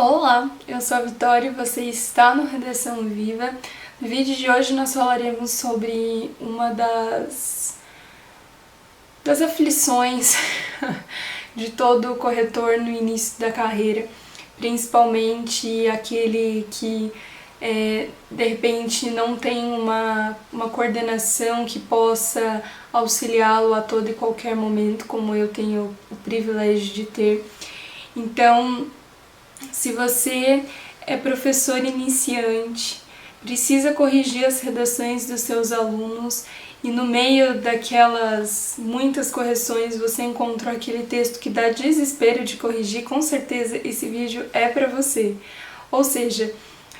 Olá, eu sou a Vitória e você está no Redação Viva. No vídeo de hoje nós falaremos sobre uma das aflições de todo corretor no início da carreira, principalmente aquele que de repente não tem uma coordenação que possa auxiliá-lo a todo e qualquer momento, como eu tenho o privilégio de ter. Então, se você é professor iniciante, precisa corrigir as redações dos seus alunos e no meio daquelas muitas correções você encontrou aquele texto que dá desespero de corrigir, com certeza esse vídeo é para você. Ou seja,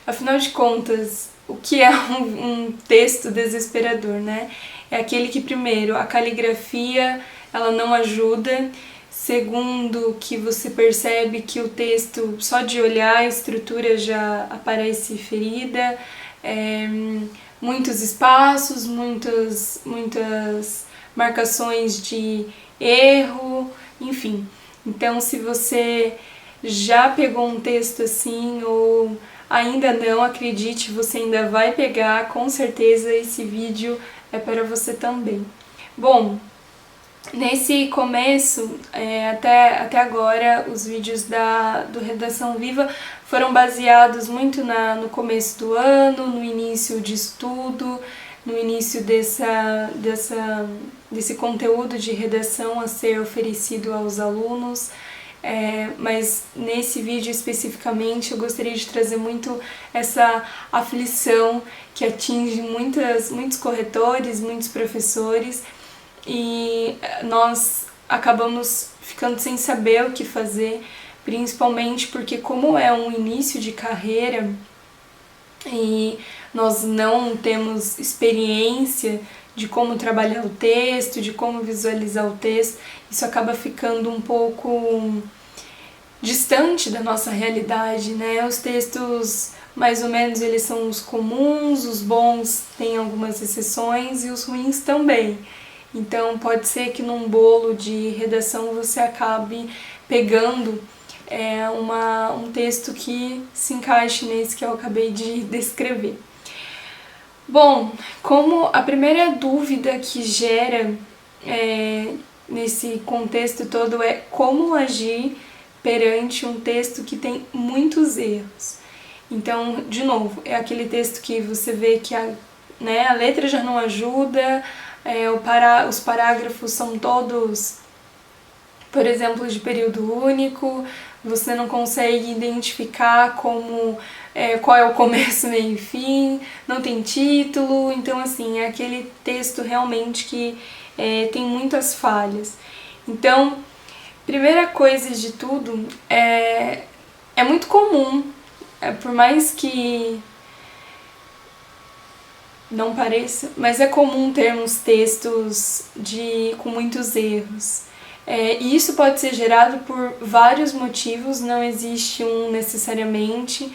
afinal de contas, o que é um texto desesperador, né? É aquele que, primeiro, a caligrafia ela não ajuda. Segundo, que você percebe que o texto, só de olhar a estrutura já aparece ferida, muitos espaços, muitas marcações de erro, enfim. Então, se você já pegou um texto assim ou ainda não, acredite, você ainda vai pegar, com certeza esse vídeo é para você também. Bom, nesse começo, até agora, os vídeos do Redação Viva foram baseados muito no começo do ano, no início de estudo, no início desse conteúdo de redação a ser oferecido aos alunos. Mas nesse vídeo especificamente eu gostaria de trazer muito essa aflição que atinge muitos corretores, muitos professores, e nós acabamos ficando sem saber o que fazer, principalmente porque como é um início de carreira e nós não temos experiência de como trabalhar o texto, de como visualizar o texto, isso acaba ficando um pouco distante da nossa realidade, né? Os textos, mais ou menos, eles são os comuns, os bons têm algumas exceções e os ruins também. Então pode ser que num bolo de redação você acabe pegando um texto que se encaixe nesse que eu acabei de descrever. Bom, como a primeira dúvida que gera nesse contexto todo é como agir perante um texto que tem muitos erros. Então, de novo, é aquele texto que você vê que a letra já não ajuda, os parágrafos são todos, por exemplo, de período único, você não consegue identificar qual é o começo, meio e fim, não tem título, então assim, é aquele texto realmente que tem muitas falhas. Então, primeira coisa de tudo, é muito comum, por mais que não pareça, mas é comum termos textos com muitos erros. E isso pode ser gerado por vários motivos, não existe um necessariamente.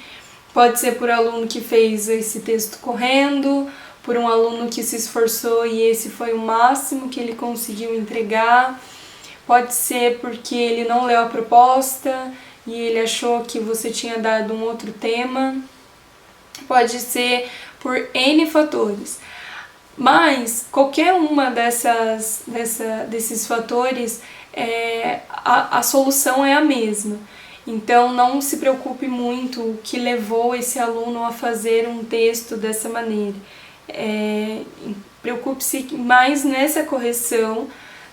Pode ser por aluno que fez esse texto correndo, por um aluno que se esforçou e esse foi o máximo que ele conseguiu entregar. Pode ser porque ele não leu a proposta e ele achou que você tinha dado um outro tema. Pode ser por N fatores. Mas qualquer uma desses fatores, a solução é a mesma. Então não se preocupe muito o que levou esse aluno a fazer um texto dessa maneira. Preocupe-se mais nessa correção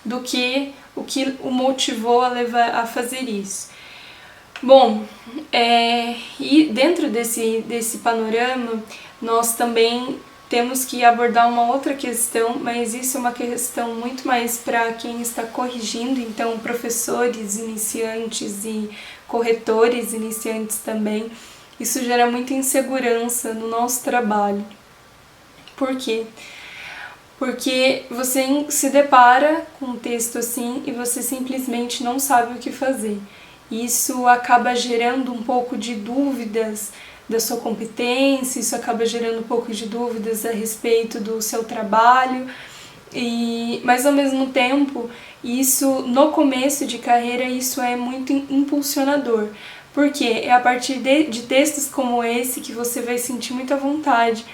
do que o que o motivou a fazer isso. Bom, e dentro desse panorama, nós também temos que abordar uma outra questão, mas isso é uma questão muito mais para quem está corrigindo, então professores iniciantes e corretores iniciantes também. Isso gera muita insegurança no nosso trabalho. Por quê? Porque você se depara com um texto assim e você simplesmente não sabe o que fazer. Isso acaba gerando um pouco de dúvidas da sua competência, isso acaba gerando um pouco de dúvidas a respeito do seu trabalho, mas ao mesmo tempo, isso no começo de carreira, isso é muito impulsionador, Porque é a partir de textos como esse que você vai sentir muita vontade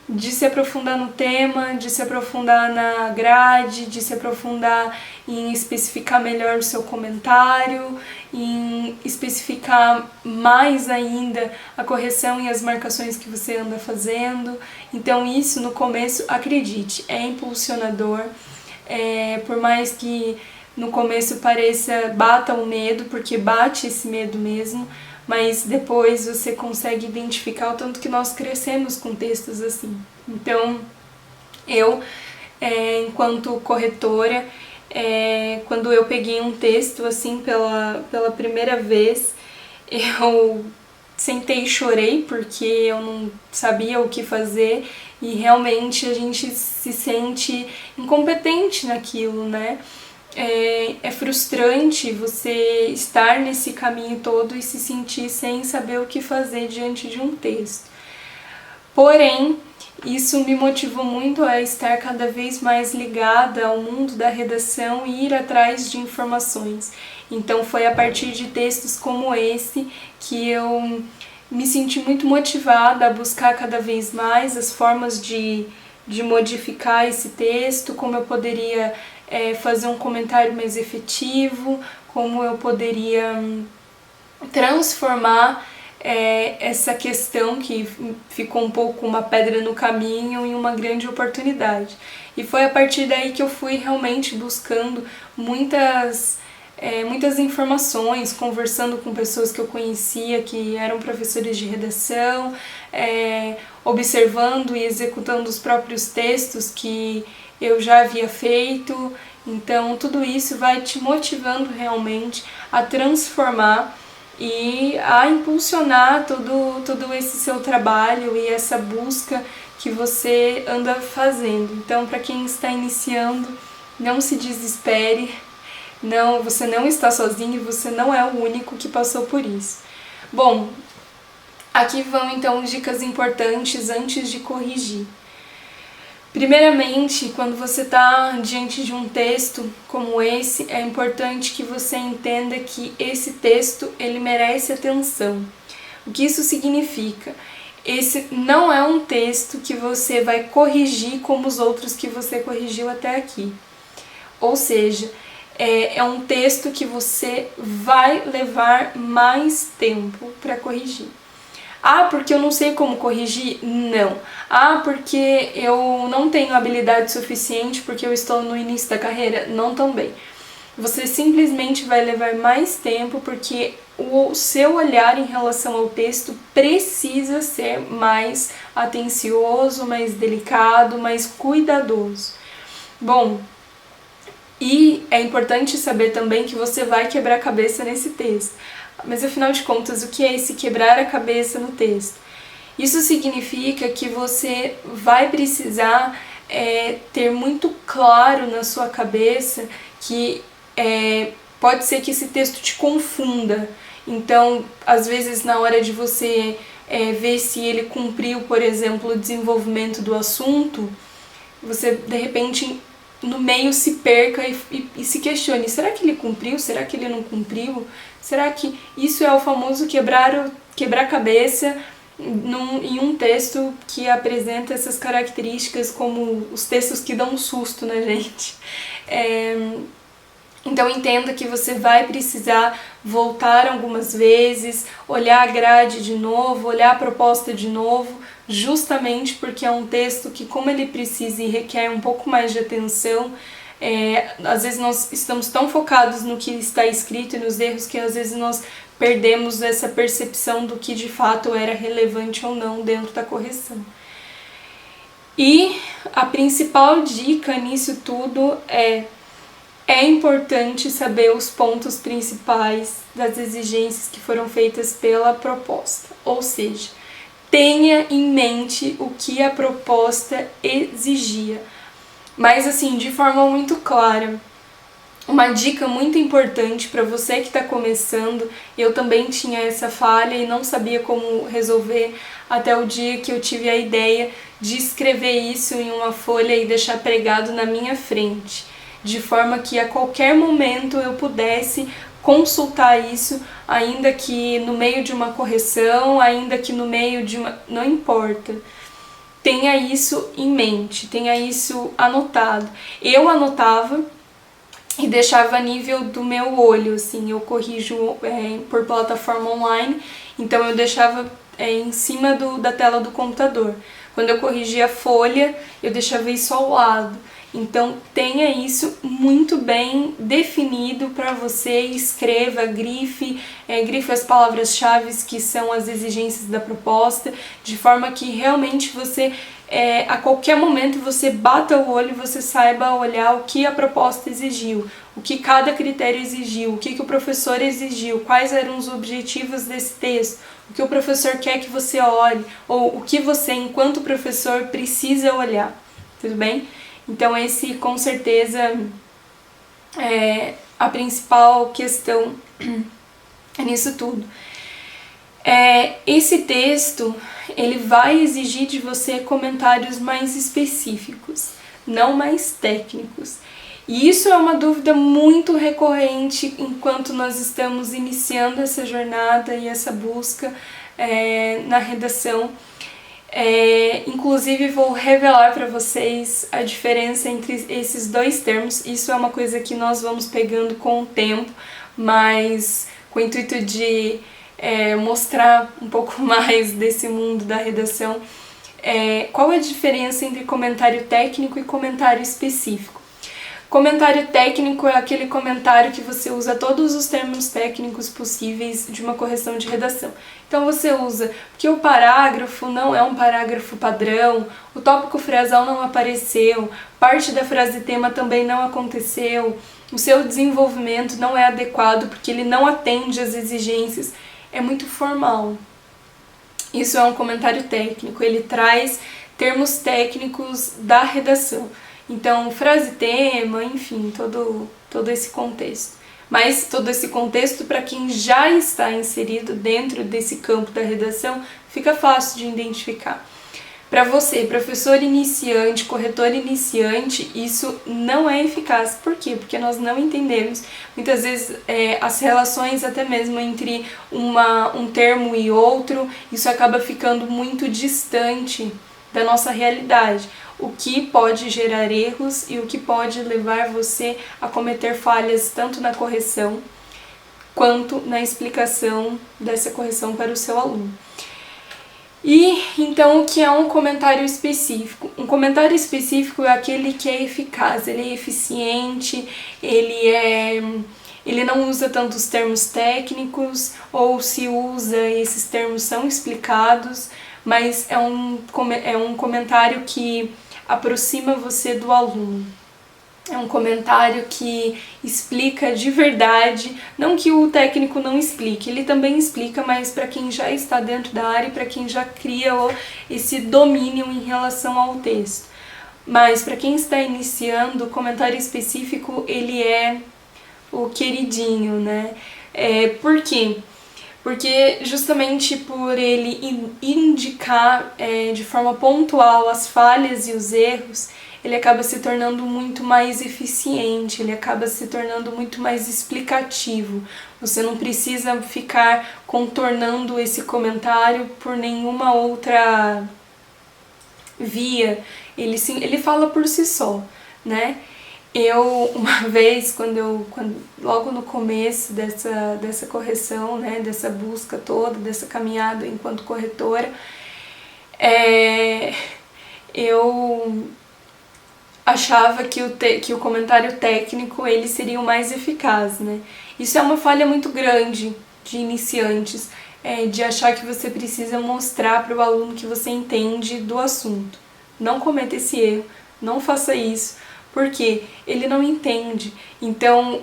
de se aprofundar no tema, de se aprofundar na grade, de se aprofundar em especificar melhor o seu comentário, em especificar mais ainda a correção e as marcações que você anda fazendo. Então isso no começo, acredite, é impulsionador, por mais que no começo bata o medo, porque bate esse medo mesmo, mas depois você consegue identificar o tanto que nós crescemos com textos assim. Então, eu, enquanto corretora, quando eu peguei um texto assim pela primeira vez, eu sentei e chorei porque eu não sabia o que fazer e realmente a gente se sente incompetente naquilo, né? É frustrante você estar nesse caminho todo e se sentir sem saber o que fazer diante de um texto. Porém, isso me motivou muito a estar cada vez mais ligada ao mundo da redação e ir atrás de informações. Então foi a partir de textos como esse que eu me senti muito motivada a buscar cada vez mais as formas de modificar esse texto, como eu poderia fazer um comentário mais efetivo, como eu poderia transformar essa questão que ficou um pouco uma pedra no caminho em uma grande oportunidade. E foi a partir daí que eu fui realmente buscando muitas informações, conversando com pessoas que eu conhecia que eram professores de redação, observando e executando os próprios textos que eu já havia feito. Então tudo isso vai te motivando realmente a transformar e a impulsionar todo esse seu trabalho e essa busca que você anda fazendo. Então, para quem está iniciando, não se desespere, você não está sozinho e você não é o único que passou por isso. Bom, aqui vão então dicas importantes antes de corrigir. Primeiramente, quando você está diante de um texto como esse, é importante que você entenda que esse texto ele merece atenção. O que isso significa? Esse não é um texto que você vai corrigir como os outros que você corrigiu até aqui. Ou seja, é um texto que você vai levar mais tempo para corrigir. Ah, porque eu não sei como corrigir? Não. Ah, porque eu não tenho habilidade suficiente porque eu estou no início da carreira? Não também. Você simplesmente vai levar mais tempo porque o seu olhar em relação ao texto precisa ser mais atencioso, mais delicado, mais cuidadoso. Bom, e é importante saber também que você vai quebrar a cabeça nesse texto. Mas afinal de contas, o que é esse quebrar a cabeça no texto? Isso significa que você vai precisar ter muito claro na sua cabeça que pode ser que esse texto te confunda. Então, às vezes, na hora de você ver se ele cumpriu, por exemplo, o desenvolvimento do assunto, você, de repente, no meio se perca e se questione, será que ele cumpriu? Será que ele não cumpriu? Será que isso é o famoso quebrar a cabeça em um texto que apresenta essas características como os textos que dão um susto na gente? Então entenda que você vai precisar voltar algumas vezes, olhar a grade de novo, olhar a proposta de novo, justamente porque é um texto que, como ele precisa e requer um pouco mais de atenção, às vezes nós estamos tão focados no que está escrito e nos erros que às vezes nós perdemos essa percepção do que de fato era relevante ou não dentro da correção. E a principal dica nisso tudo é importante saber os pontos principais das exigências que foram feitas pela proposta, ou seja, tenha em mente o que a proposta exigia, mas assim, de forma muito clara. Uma dica muito importante para você que está começando, eu também tinha essa falha e não sabia como resolver até o dia que eu tive a ideia de escrever isso em uma folha e deixar pregado na minha frente, de forma que a qualquer momento eu pudesse consultar isso, ainda que no meio de uma correção, ainda que no meio de uma... não importa. Tenha isso em mente, tenha isso anotado. Eu anotava e deixava a nível do meu olho, assim, eu corrijo por plataforma online, então eu deixava em cima da tela do computador. Quando eu corrigia a folha, eu deixava isso ao lado. Então tenha isso muito bem definido para você, escreva, grife as palavras-chave que são as exigências da proposta, de forma que realmente você, a qualquer momento, você bata o olho e você saiba olhar o que a proposta exigiu, o que cada critério exigiu, o que o professor exigiu, quais eram os objetivos desse texto, o que o professor quer que você olhe, ou o que você, enquanto professor, precisa olhar, tudo bem? Então esse, com certeza, é a principal questão nisso tudo. Esse texto, ele vai exigir de você comentários mais específicos, não mais técnicos. E isso é uma dúvida muito recorrente enquanto nós estamos iniciando essa jornada e essa busca na redação. Inclusive vou revelar para vocês a diferença entre esses dois termos. Isso é uma coisa que nós vamos pegando com o tempo, mas com o intuito de mostrar um pouco mais desse mundo da redação. Qual é a diferença entre comentário técnico e comentário específico? Comentário técnico é aquele comentário que você usa todos os termos técnicos possíveis de uma correção de redação. Então você usa que o parágrafo não é um parágrafo padrão, o tópico frasal não apareceu, parte da frase tema também não aconteceu, o seu desenvolvimento não é adequado porque ele não atende às exigências. É muito formal. Isso é um comentário técnico, ele traz termos técnicos da redação. Então, frase-tema, enfim, todo esse contexto. Mas todo esse contexto, para quem já está inserido dentro desse campo da redação, fica fácil de identificar. Para você, professor iniciante, corretor iniciante, isso não é eficaz. Por quê? Porque nós não entendemos, muitas vezes, as relações até mesmo entre um termo e outro, isso acaba ficando muito distante da nossa realidade, o que pode gerar erros e o que pode levar você a cometer falhas tanto na correção quanto na explicação dessa correção para o seu aluno. E então, o que é um comentário específico? Um comentário específico é aquele que é eficaz, ele é eficiente, ele não usa tantos termos técnicos, ou se usa, esses termos são explicados, mas é um comentário que aproxima você do aluno. É um comentário que explica de verdade, não que o técnico não explique, ele também explica, mas para quem já está dentro da área e para quem já cria esse domínio em relação ao texto. Mas para quem está iniciando, o comentário específico, ele é o queridinho, né? Por quê? Porque justamente por ele indicar de forma pontual as falhas e os erros, ele acaba se tornando muito mais eficiente, ele acaba se tornando muito mais explicativo. Você não precisa ficar contornando esse comentário por nenhuma outra via, ele fala por si só, né? Eu, uma vez, logo no começo dessa correção, né, dessa busca toda, dessa caminhada enquanto corretora, eu achava que o comentário técnico ele seria o mais eficaz, né? Isso é uma falha muito grande de iniciantes, de achar que você precisa mostrar para o aluno que você entende do assunto. Não cometa esse erro, não faça isso, porque ele não entende. Então,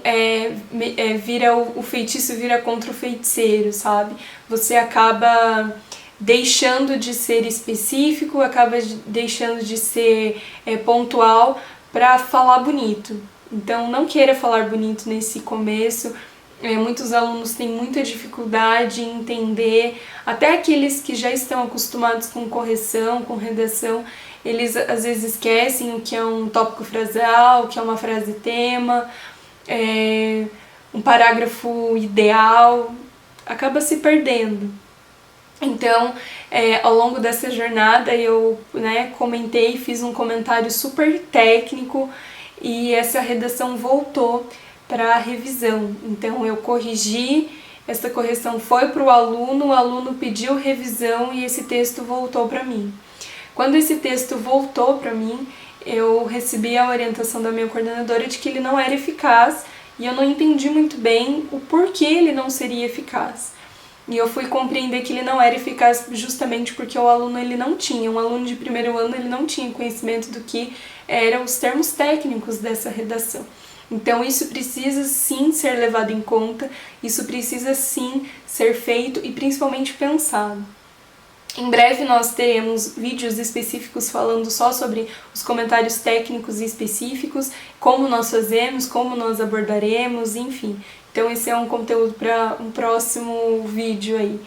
o feitiço vira contra o feiticeiro, sabe? Você acaba deixando de ser específico, acaba deixando de ser pontual para falar bonito. Então, não queira falar bonito nesse começo. Muitos alunos têm muita dificuldade em entender, até aqueles que já estão acostumados com correção, com redação, eles às vezes esquecem o que é um tópico frasal, o que é uma frase-tema, um parágrafo ideal, acaba se perdendo. Então, ao longo dessa jornada eu comentei, fiz um comentário super técnico e essa redação voltou para a revisão. Então eu corrigi, essa correção foi para o aluno pediu revisão e esse texto voltou para mim. Quando esse texto voltou para mim, eu recebi a orientação da minha coordenadora de que ele não era eficaz e eu não entendi muito bem o porquê ele não seria eficaz. E eu fui compreender que ele não era eficaz justamente porque o aluno um aluno de primeiro ano ele não tinha conhecimento do que eram os termos técnicos dessa redação. Então isso precisa sim ser levado em conta, isso precisa sim ser feito e principalmente pensado. Em breve nós teremos vídeos específicos falando só sobre os comentários técnicos e específicos, como nós fazemos, como nós abordaremos, enfim. Então esse é um conteúdo para um próximo vídeo aí.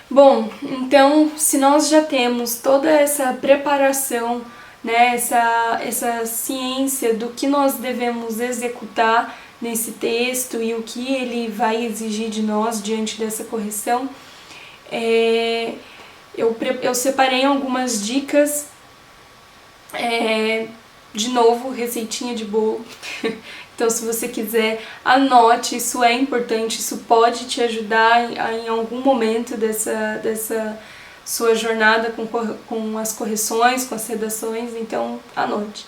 Bom, então se nós já temos toda essa preparação, né, essa ciência do que nós devemos executar nesse texto e o que ele vai exigir de nós diante dessa correção, eu separei algumas dicas, de novo, receitinha de bolo. Então, se você quiser, anote, isso é importante, isso pode te ajudar em algum momento dessa sua jornada com as correções, com as redações, então anote.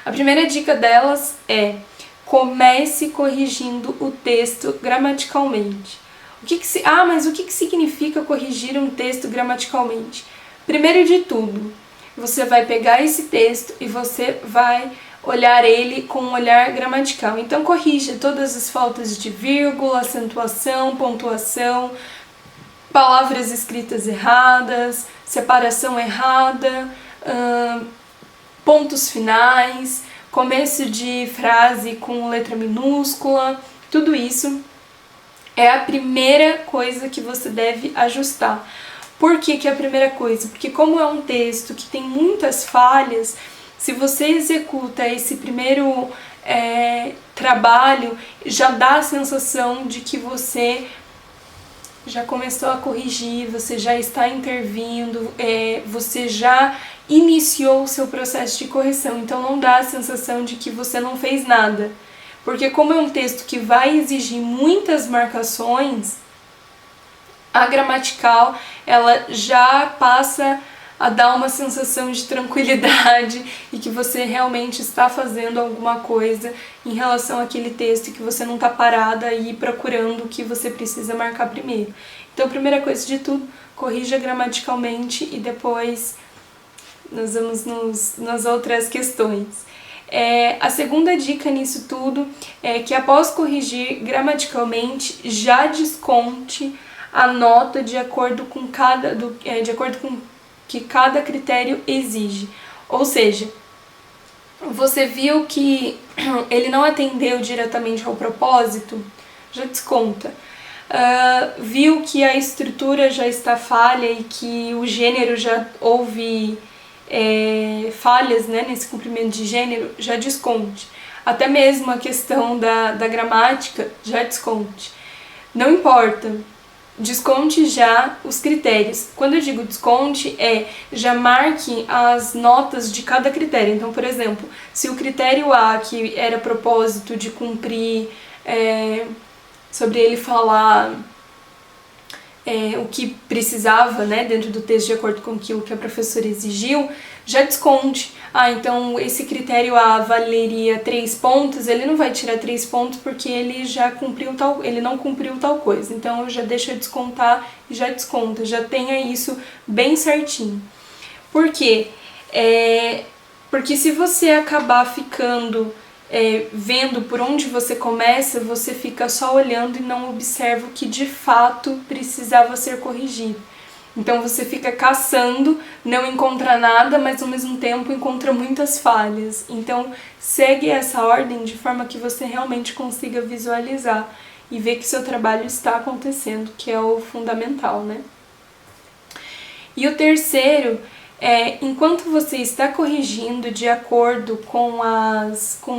A primeira dica delas é: comece corrigindo o texto gramaticalmente. Mas o que significa corrigir um texto gramaticalmente? Primeiro de tudo, você vai pegar esse texto e você vai olhar ele com um olhar gramatical. Então corrija todas as faltas de vírgula, acentuação, pontuação, palavras escritas erradas, separação errada, pontos finais, começo de frase com letra minúscula, tudo isso é a primeira coisa que você deve ajustar. Por que é a primeira coisa? Porque como é um texto que tem muitas falhas, se você executa esse primeiro trabalho, já dá a sensação de que você já começou a corrigir, você já está intervindo, você já iniciou o seu processo de correção. Então não dá a sensação de que você não fez nada. Porque como é um texto que vai exigir muitas marcações, a gramatical ela já passa a dar uma sensação de tranquilidade e que você realmente está fazendo alguma coisa em relação àquele texto e que você não está parada aí procurando o que você precisa marcar primeiro. Então, primeira coisa de tudo, corrija gramaticalmente e depois nós vamos nas outras questões. A segunda dica nisso tudo é que após corrigir gramaticalmente, já desconte a nota de acordo com que cada critério exige. Ou seja, você viu que ele não atendeu diretamente ao propósito, já desconta. Viu que a estrutura já está falha e que o gênero já houve falhas, né, nesse cumprimento de gênero, já desconte. Até mesmo a questão da gramática, já desconte. Não importa, desconte já os critérios. Quando eu digo desconte, já marque as notas de cada critério. Então, por exemplo, se o critério A, que era propósito de cumprir, sobre ele falar o que precisava, né, dentro do texto de acordo com aquilo que a professora exigiu, já desconte. Então esse critério A valeria 3 pontos, ele não vai tirar 3 pontos porque ele não cumpriu tal coisa. Então eu já deixo eu descontar e já desconta, já tenha isso bem certinho. Por quê? Porque se você acabar ficando vendo por onde você começa, você fica só olhando e não observa o que de fato precisava ser corrigido. Então você fica caçando, não encontra nada, mas ao mesmo tempo encontra muitas falhas. Então segue essa ordem de forma que você realmente consiga visualizar e ver que seu trabalho está acontecendo, que é o fundamental, né? E o terceiro enquanto você está corrigindo de acordo com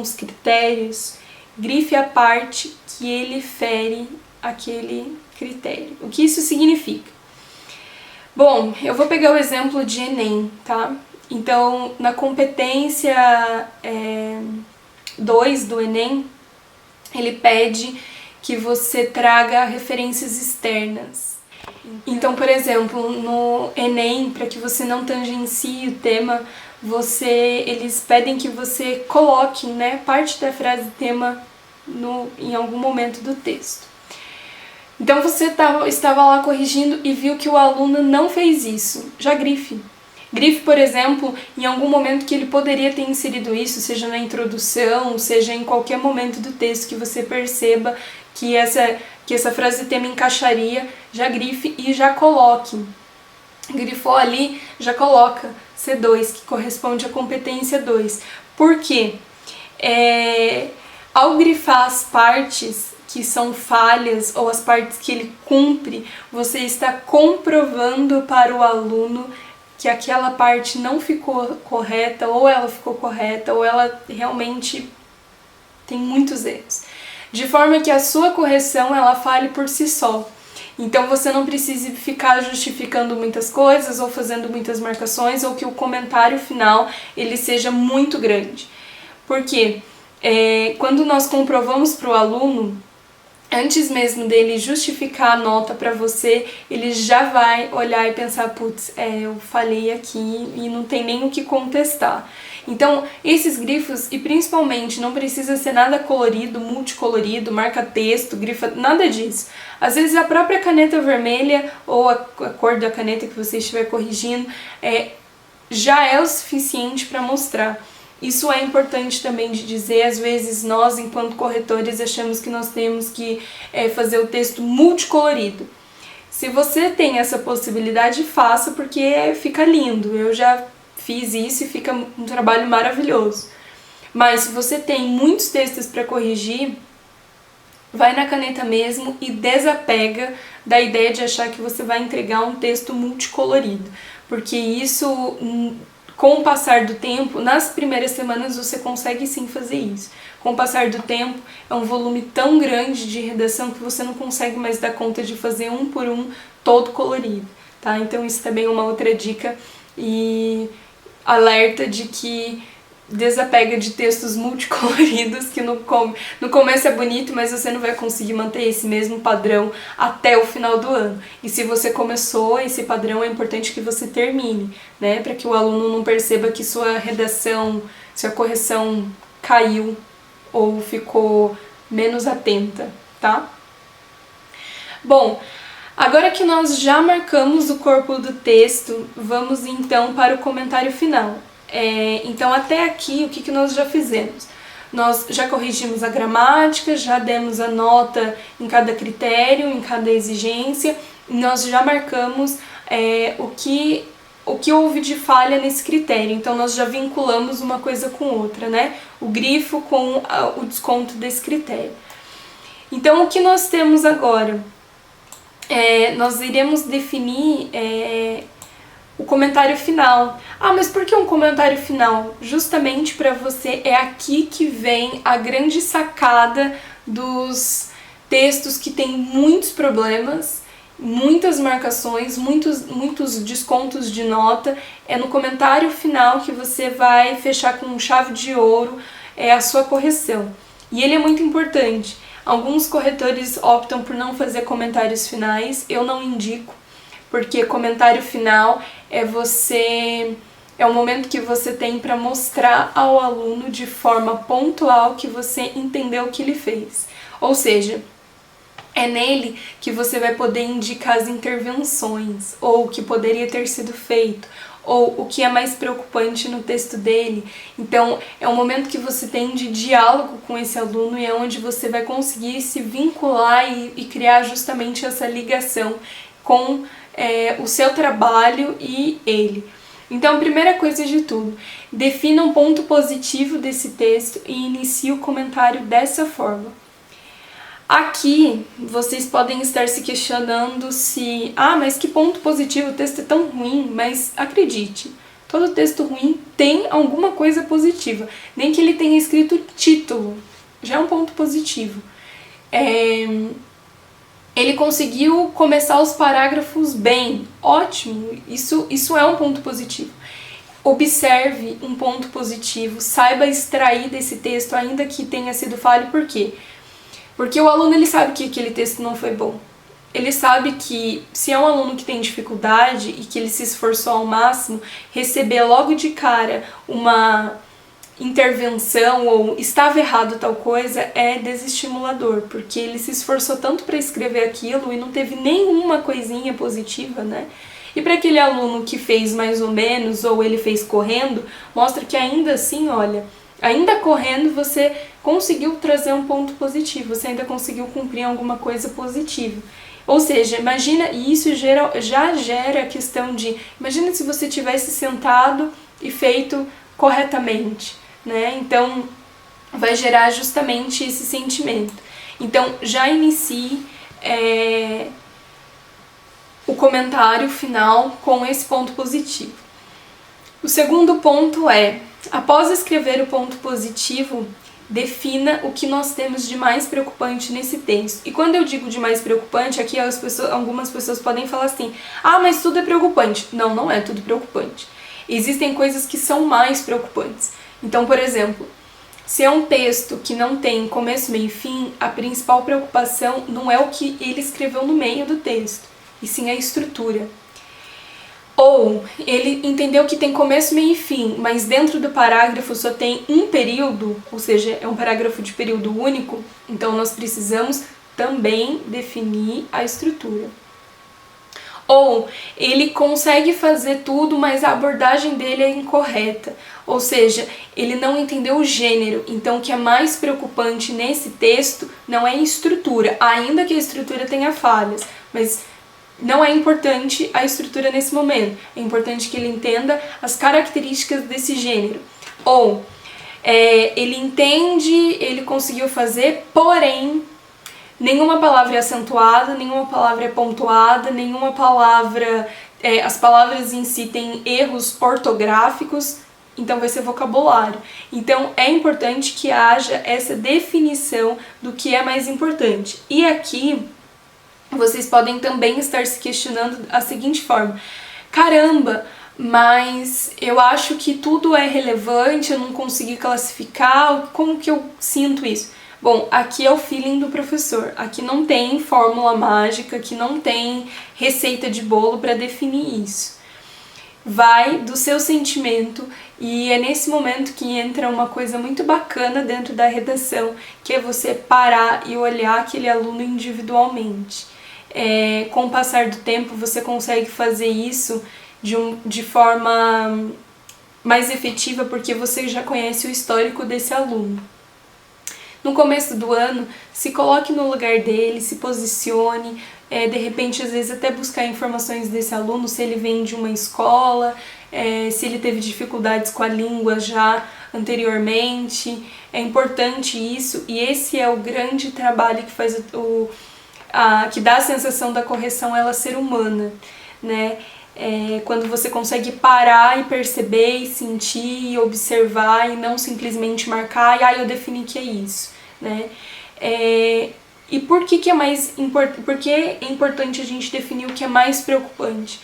os critérios, grife a parte que ele fere aquele critério. O que isso significa? Bom, eu vou pegar o exemplo de Enem, tá? Então, na competência 2 do Enem, ele pede que você traga referências externas. Então, por exemplo, no Enem, para que você não tangencie o tema, eles pedem que você coloque, né, parte da frase tema em algum momento do texto. Então você estava lá corrigindo e viu que o aluno não fez isso. Já grife. Grife, por exemplo, em algum momento que ele poderia ter inserido isso, seja na introdução, seja em qualquer momento do texto que você perceba que essa frase tema encaixaria, já grife e já coloque. Grifou ali, já coloca C2, que corresponde à competência 2. Por quê? Ao grifar as partes que são falhas ou as partes que ele cumpre, você está comprovando para o aluno que aquela parte não ficou correta, ou ela ficou correta, ou ela realmente tem muitos erros. De forma que a sua correção ela fale por si só. Então você não precisa ficar justificando muitas coisas ou fazendo muitas marcações, ou que o comentário final ele seja muito grande. Porque quando nós comprovamos para o aluno, antes mesmo dele justificar a nota para você, ele já vai olhar e pensar, putz, eu falei aqui e não tem nem o que contestar. Então, esses grifos, e principalmente, não precisa ser nada colorido, multicolorido, marca-texto, grifa, nada disso. Às vezes a própria caneta vermelha ou a cor da caneta que você estiver corrigindo já é o suficiente para mostrar. Isso é importante também de dizer, às vezes nós, enquanto corretores, achamos que nós temos que fazer o texto multicolorido. Se você tem essa possibilidade, faça, porque fica lindo. Eu já fiz isso e fica um trabalho maravilhoso. Mas se você tem muitos textos para corrigir, vai na caneta mesmo e desapega da ideia de achar que você vai entregar um texto multicolorido. Porque isso, com o passar do tempo, nas primeiras semanas você consegue sim fazer isso. Com o passar do tempo, é um volume tão grande de redação que você não consegue mais dar conta de fazer um por um todo colorido, tá? Então isso também é uma outra dica e alerta de que desapega de textos multicoloridos, que no começo é bonito, mas você não vai conseguir manter esse mesmo padrão até o final do ano. E se você começou esse padrão, é importante que você termine, né? Para que o aluno não perceba que sua redação, sua correção caiu ou ficou menos atenta, tá? Bom, agora que nós já marcamos o corpo do texto, vamos então para o comentário final. Então até aqui o que nós já fizemos? Nós já corrigimos a gramática, já demos a nota em cada critério, em cada exigência, e nós já marcamos o que houve de falha nesse critério. Então nós já vinculamos uma coisa com outra, né? O grifo com o desconto desse critério. Então o que nós temos agora? Nós iremos definir o comentário final. Ah, mas por que um comentário final? Justamente para você, é aqui que vem a grande sacada dos textos que tem muitos problemas, muitas marcações, muitos descontos de nota. É no comentário final que você vai fechar com chave de ouro a sua correção. E ele é muito importante. Alguns corretores optam por não fazer comentários finais, eu não indico, porque comentário final é o momento que você tem para mostrar ao aluno de forma pontual que você entendeu o que ele fez. Ou seja, é nele que você vai poder indicar as intervenções, ou o que poderia ter sido feito, ou o que é mais preocupante no texto dele. Então, é um momento que você tem de diálogo com esse aluno e é onde você vai conseguir se vincular e criar justamente essa ligação com o seu trabalho e ele. Então, primeira coisa de tudo, defina um ponto positivo desse texto e inicie o comentário dessa forma. Aqui, vocês podem estar se questionando mas que ponto positivo, o texto é tão ruim, mas acredite, todo texto ruim tem alguma coisa positiva, nem que ele tenha escrito título, já é um ponto positivo. Ele conseguiu começar os parágrafos bem, ótimo, isso é um ponto positivo. Observe um ponto positivo, saiba extrair desse texto, ainda que tenha sido falho, por quê? Porque o aluno ele sabe que aquele texto não foi bom. Ele sabe que se é um aluno que tem dificuldade e que ele se esforçou ao máximo, receber logo de cara uma intervenção ou estava errado tal coisa é desestimulador, porque ele se esforçou tanto para escrever aquilo e não teve nenhuma coisinha positiva, né? E para aquele aluno que fez mais ou menos, ou ele fez correndo, mostra que ainda assim, olha, ainda correndo você conseguiu trazer um ponto positivo, você ainda conseguiu cumprir alguma coisa positiva. Ou seja, imagina, e isso já gera a questão de, imagina se você tivesse sentado e feito corretamente, né? Então, vai gerar justamente esse sentimento. Então, já inicie o comentário final com esse ponto positivo. O segundo ponto é, após escrever o ponto positivo, defina o que nós temos de mais preocupante nesse texto. E quando eu digo de mais preocupante, aqui algumas pessoas podem falar assim, ah, mas tudo é preocupante. Não, não é tudo preocupante. Existem coisas que são mais preocupantes. Então, por exemplo, se é um texto que não tem começo, meio e fim, a principal preocupação não é o que ele escreveu no meio do texto, e sim a estrutura. Ou ele entendeu que tem começo, meio e fim, mas dentro do parágrafo só tem um período, ou seja, é um parágrafo de período único, então nós precisamos também definir a estrutura. Ou ele consegue fazer tudo, mas a abordagem dele é incorreta, ou seja, ele não entendeu o gênero. Então o que é mais preocupante nesse texto não é a estrutura, ainda que a estrutura tenha falhas, mas não é importante a estrutura nesse momento, é importante que ele entenda as características desse gênero. Ou ele entende, ele conseguiu fazer, porém nenhuma palavra é acentuada, nenhuma palavra é pontuada, nenhuma palavra, as palavras em si têm erros ortográficos, então vai ser vocabulário. Então é importante que haja essa definição do que é mais importante. E aqui vocês podem também estar se questionando da seguinte forma: caramba, mas eu acho que tudo é relevante, eu não consegui classificar, como que eu sinto isso? Bom, aqui é o feeling do professor, aqui não tem fórmula mágica, aqui não tem receita de bolo para definir isso. Vai do seu sentimento, e é nesse momento que entra uma coisa muito bacana dentro da redação, que é você parar e olhar aquele aluno individualmente. Com o passar do tempo você consegue fazer isso de forma mais efetiva, porque você já conhece o histórico desse aluno. No começo do ano, se coloque no lugar dele, se posicione, de repente, às vezes, até buscar informações desse aluno, se ele vem de uma escola, se ele teve dificuldades com a língua já anteriormente. É importante isso, e esse é o grande trabalho que faz que dá a sensação da correção ela ser humana, né? Quando você consegue parar e perceber e sentir e observar e não simplesmente marcar e eu defini que é isso, né? E por que é mais por que é importante a gente definir o que é mais preocupante?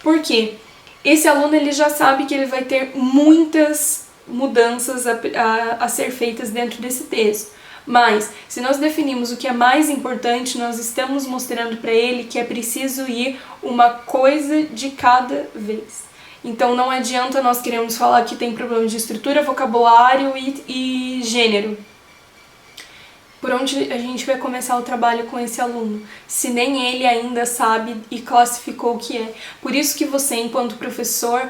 Porque esse aluno ele já sabe que ele vai ter muitas mudanças a ser feitas dentro desse texto. Mas, se nós definimos o que é mais importante, nós estamos mostrando para ele que é preciso ir uma coisa de cada vez. Então, não adianta nós queremos falar que tem problema de estrutura, vocabulário e gênero. Por onde a gente vai começar o trabalho com esse aluno, se nem ele ainda sabe e classificou o que é? Por isso que você, enquanto professor,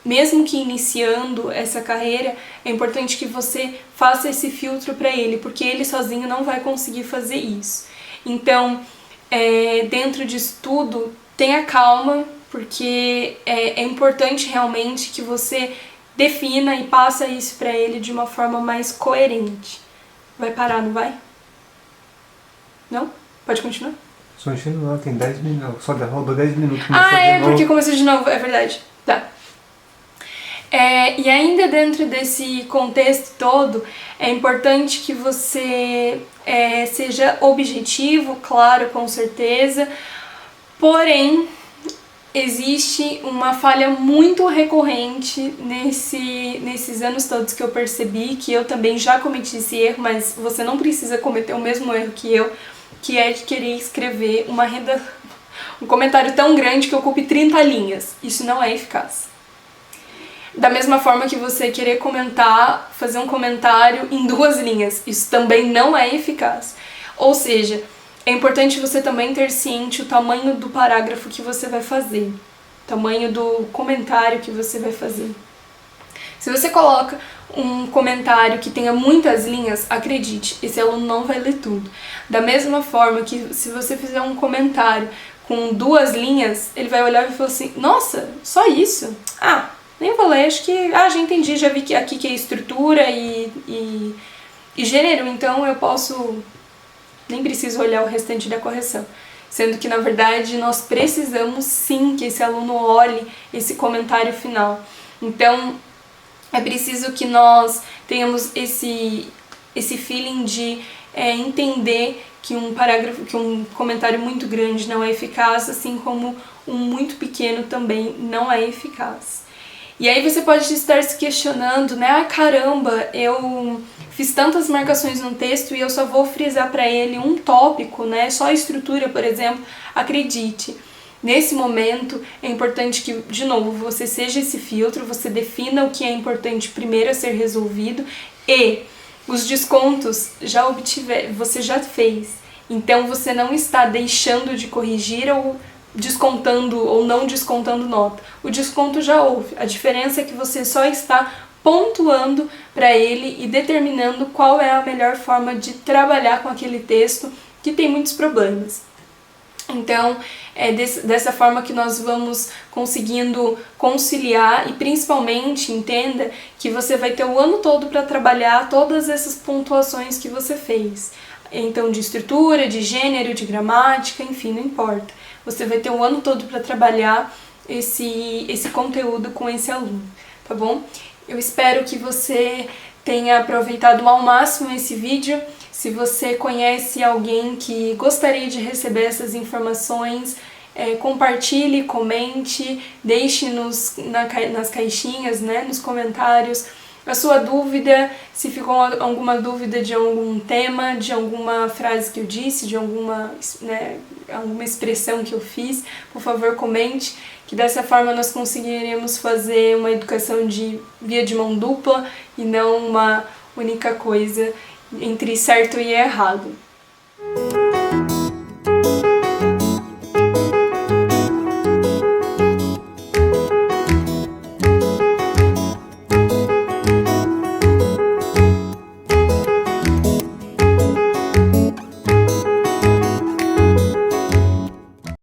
mesmo que iniciando essa carreira, é importante que você faça esse filtro para ele, porque ele sozinho não vai conseguir fazer isso. Então, dentro disso tudo, tenha calma, porque é importante realmente que você defina e passe isso para ele de uma forma mais coerente. Vai parar, não vai? Não? Pode continuar? Só continua, tem 10 minutos, só rodou 10 minutos. Porque começou de novo, é verdade. Tá. E ainda dentro desse contexto todo, é importante que você seja objetivo, claro, com certeza, porém, existe uma falha muito recorrente nesses anos todos que eu percebi, que eu também já cometi esse erro, mas você não precisa cometer o mesmo erro que eu, que é de querer escrever um comentário tão grande que ocupe 30 linhas. Isso não é eficaz. Da mesma forma que você querer fazer um comentário em 2 linhas, isso também não é eficaz. Ou seja, é importante você também ter ciente o tamanho do parágrafo que você vai fazer, o tamanho do comentário que você vai fazer. Se você coloca um comentário que tenha muitas linhas, acredite, esse aluno não vai ler tudo. Da mesma forma que se você fizer um comentário com 2 linhas, ele vai olhar e falar assim, nossa, só isso? Nem vou ler, acho que, já entendi, já vi que aqui que é estrutura e gênero, então eu nem preciso olhar o restante da correção. Sendo que, na verdade, nós precisamos sim que esse aluno olhe esse comentário final. Então, é preciso que nós tenhamos esse feeling de entender que um comentário muito grande não é eficaz, assim como um muito pequeno também não é eficaz. E aí você pode estar se questionando, né? Caramba, eu fiz tantas marcações no texto e eu só vou frisar para ele um tópico, né? Só a estrutura, por exemplo. Acredite, nesse momento é importante que, de novo, você seja esse filtro, você defina o que é importante primeiro a ser resolvido e os descontos você já fez. Então você não está deixando de corrigir ou descontando ou não descontando nota. O desconto já houve. A diferença é que você só está pontuando para ele e determinando qual é a melhor forma de trabalhar com aquele texto que tem muitos problemas. Então, é dessa forma que nós vamos conseguindo conciliar e principalmente entenda que você vai ter o ano todo para trabalhar todas essas pontuações que você fez. Então, de estrutura, de gênero, de gramática, enfim, não importa. Você vai ter o ano todo para trabalhar esse conteúdo com esse aluno, tá bom? Eu espero que você tenha aproveitado ao máximo esse vídeo. Se você conhece alguém que gostaria de receber essas informações, compartilhe, comente, deixe nas caixinhas, né, nos comentários, a sua dúvida, se ficou alguma dúvida de algum tema, de alguma frase que eu disse, de alguma expressão que eu fiz, por favor comente, que dessa forma nós conseguiremos fazer uma educação de via de mão dupla e não uma única coisa entre certo e errado.